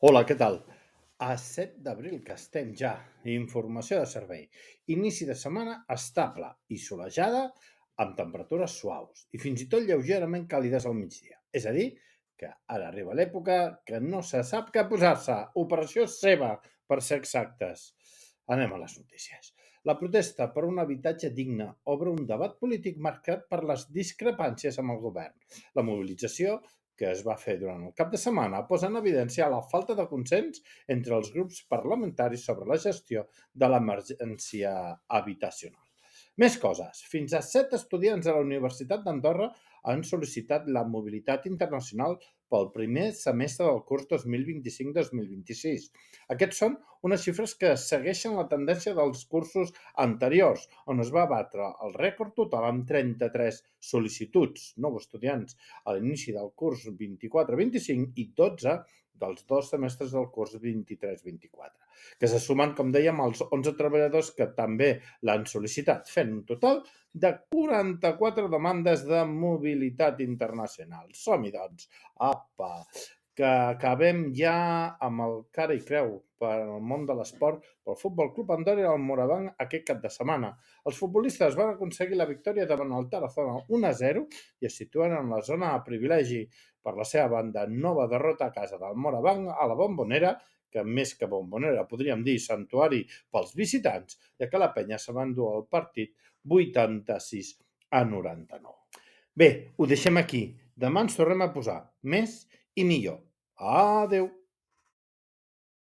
Hola, què tal? A 7 d'abril, que estem ja. Informació de servei. Inici de setmana estable i solejada amb temperatures suaus i fins i tot lleugerament càlides al migdia. És a dir, que ara arriba l'època que no se sap què posar-se. Operació seva, per ser exactes. Anem a les notícies. La protesta per un habitatge digne obre un debat polític marcat per les discrepàncies amb el govern. La mobilització que es va fer durant el cap de setmana posa en evidència la falta de consens entre els grups parlamentaris sobre la gestió de l'emergència habitacional. Més coses. Fins a 7 estudiants de la Universitat d'Andorra han sol·licitat la mobilitat internacional pel primer semestre del curs 2025-2026. Aquests són unes xifres que segueixen la tendència dels cursos anteriors, on es va batre el rècord total amb 33 sol·licituds, nous estudiants, a l'inici del curs 24-25 i 12 dels dos semestres del curs 23-24, que se sumen, com dèiem, als 11 treballadors que també l'han sol·licitat, fent un total de 44 demandes de mobilitat internacional. Som-hi, doncs. Apa! Que acabem ja amb el cara i creu per al món de l'esport pel Futbol Club Andorra i el Morabanc aquest cap de setmana. Els futbolistes van aconseguir la victòria davant el Tarazona 1-0 i es situen en la zona de privilegi. Per la seva banda, nova derrota a casa del Morabanc a la Bombonera, que més que Bombonera podríem dir santuari pels visitants, ja que la penya se va endur el partit 86-99. Bé, ho deixem aquí. Demà ens tornem a posar més i millor. Adeu!